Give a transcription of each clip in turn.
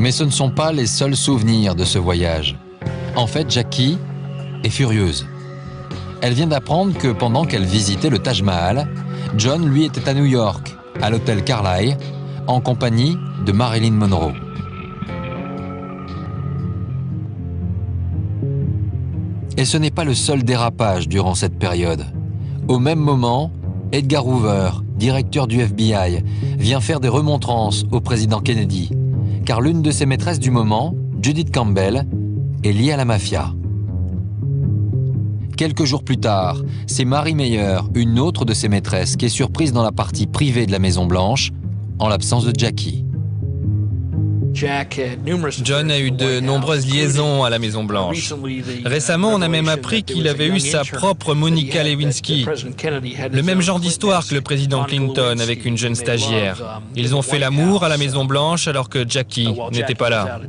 Mais ce ne sont pas les seuls souvenirs de ce voyage. En fait, Jackie est furieuse. Elle vient d'apprendre que pendant qu'elle visitait le Taj Mahal, John, lui, était à New York, à l'hôtel Carlyle, en compagnie de Marilyn Monroe. Et ce n'est pas le seul dérapage durant cette période. Au même moment, Edgar Hoover, directeur du FBI, vient faire des remontrances au président Kennedy, car l'une de ses maîtresses du moment, Judith Campbell, est liée à la mafia. Quelques jours plus tard, c'est Mary Meyer, une autre de ses maîtresses, qui est surprise dans la partie privée de la Maison-Blanche, en l'absence de Jackie. John a eu de nombreuses liaisons à la Maison-Blanche. Récemment, on a même appris qu'il avait eu sa propre Monica Lewinsky. Le même genre d'histoire que le président Clinton avec une jeune stagiaire. Ils ont fait l'amour à la Maison-Blanche alors que Jackie n'était pas là.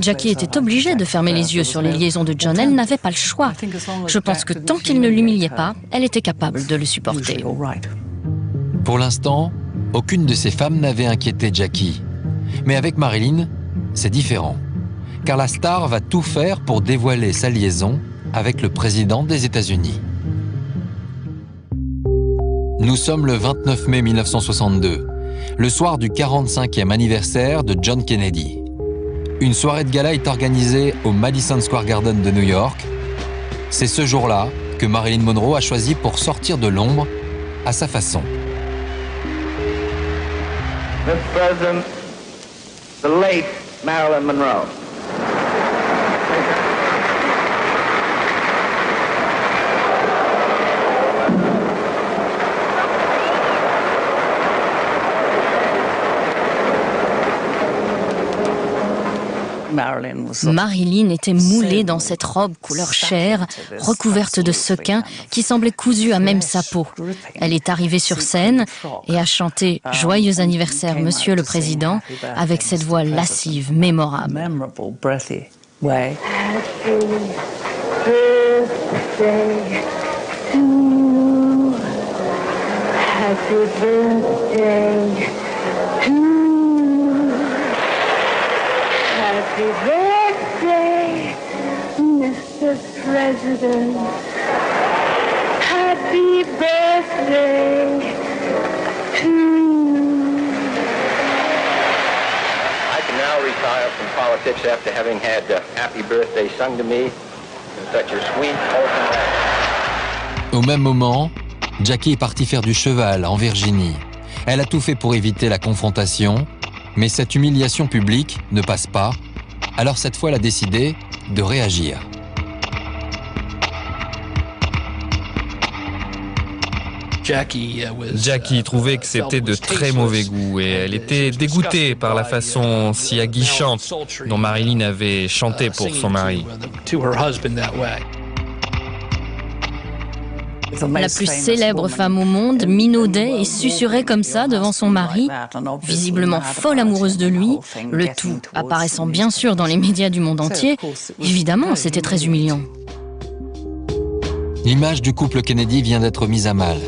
Jackie était obligée de fermer les yeux sur les liaisons de John. Elle n'avait pas le choix. Je pense que tant qu'il ne l'humiliait pas, elle était capable de le supporter. Pour l'instant, aucune de ces femmes n'avait inquiété Jackie. Mais avec Marilyn, c'est différent. Car la star va tout faire pour dévoiler sa liaison avec le président des États-Unis. Nous sommes le 29 mai 1962, le soir du 45e anniversaire de John Kennedy. Une soirée de gala est organisée au Madison Square Garden de New York. C'est ce jour-là que Marilyn Monroe a choisi pour sortir de l'ombre à sa façon. Mr. President, the late Marilyn Monroe. Marilyn était moulée dans cette robe couleur chair, recouverte de sequins, qui semblait cousue à même sa peau. Elle est arrivée sur scène et a chanté « Joyeux anniversaire, Monsieur le Président » avec cette voix lascive, mémorable. Happy birthday, Mr. President. Happy birthday to you. I can now retire from politics after having had Happy Birthday sung to me in such a sweet, wholesome way. Au même moment, Jackie est partie faire du cheval en Virginie. Elle a tout fait pour éviter la confrontation, mais cette humiliation publique ne passe pas. Alors cette fois, elle a décidé de réagir. Jackie trouvait que c'était de très mauvais goût et elle était dégoûtée par la façon si aguichante dont Marilyn avait chanté pour son mari. La plus célèbre femme au monde minaudait et susurrait comme ça devant son mari, visiblement folle amoureuse de lui, le tout apparaissant bien sûr dans les médias du monde entier. Évidemment, c'était très humiliant. L'image du couple Kennedy vient d'être mise à mal.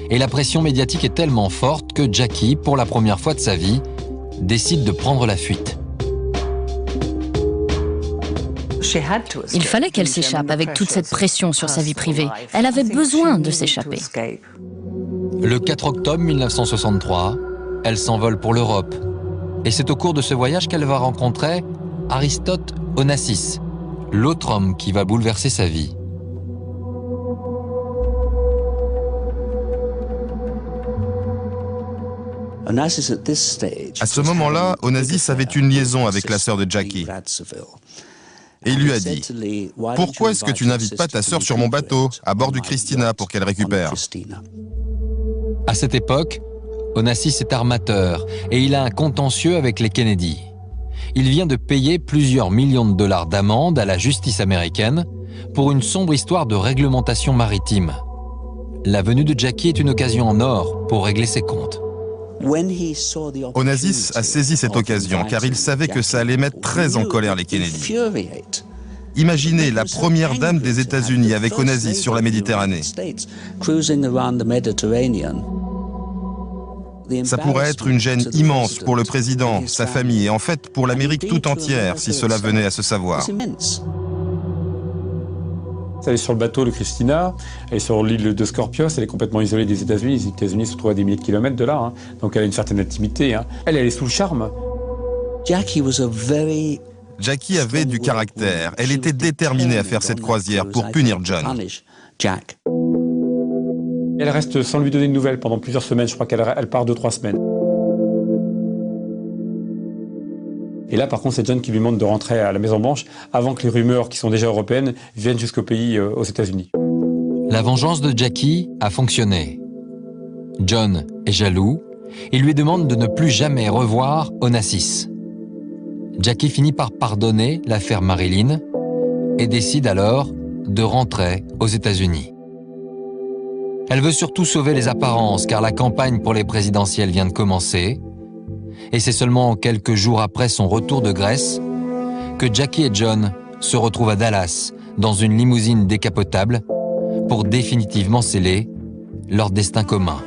Et la pression médiatique est tellement forte que Jackie, pour la première fois de sa vie, décide de prendre la fuite. Il fallait qu'elle s'échappe avec toute cette pression sur sa vie privée. Elle avait besoin de s'échapper. Le 4 octobre 1963, elle s'envole pour l'Europe. Et c'est au cours de ce voyage qu'elle va rencontrer Aristote Onassis, l'autre homme qui va bouleverser sa vie. À ce moment-là, Onassis avait une liaison avec la sœur de Jackie. Et il lui a dit « Pourquoi est-ce que tu n'invites pas ta sœur sur mon bateau, à bord du Christina, pour qu'elle récupère ?» À cette époque, Onassis est armateur et il a un contentieux avec les Kennedy. Il vient de payer plusieurs millions de dollars d'amende à la justice américaine pour une sombre histoire de réglementation maritime. La venue de Jackie est une occasion en or pour régler ses comptes. Onassis a saisi cette occasion car il savait que ça allait mettre très en colère les Kennedy. Imaginez la première dame des États-Unis avec Onassis sur la Méditerranée. Ça pourrait être une gêne immense pour le président, sa famille et en fait pour l'Amérique tout entière si cela venait à se savoir. Elle est sur le bateau, le Christina, elle est sur l'île de Scorpios, elle est complètement isolée des États-Unis. Les États-Unis se trouvent à des milliers de kilomètres de là, hein. Donc elle a une certaine intimité. Hein. Elle est sous le charme. Jackie avait du caractère. Elle était déterminée à faire cette croisière pour punir John. Elle reste sans lui donner de nouvelles pendant plusieurs semaines. Je crois qu'elle part 2-3 semaines. Et là, par contre, c'est John qui lui demande de rentrer à la Maison-Blanche avant que les rumeurs, qui sont déjà européennes, viennent jusqu'au pays, aux États-Unis. La vengeance de Jackie a fonctionné. John est jaloux et lui demande de ne plus jamais revoir Onassis. Jackie finit par pardonner l'affaire Marilyn et décide alors de rentrer aux États-Unis. Elle veut surtout sauver les apparences car la campagne pour les présidentielles vient de commencer. Et c'est seulement quelques jours après son retour de Grèce que Jackie et John se retrouvent à Dallas dans une limousine décapotable pour définitivement sceller leur destin commun.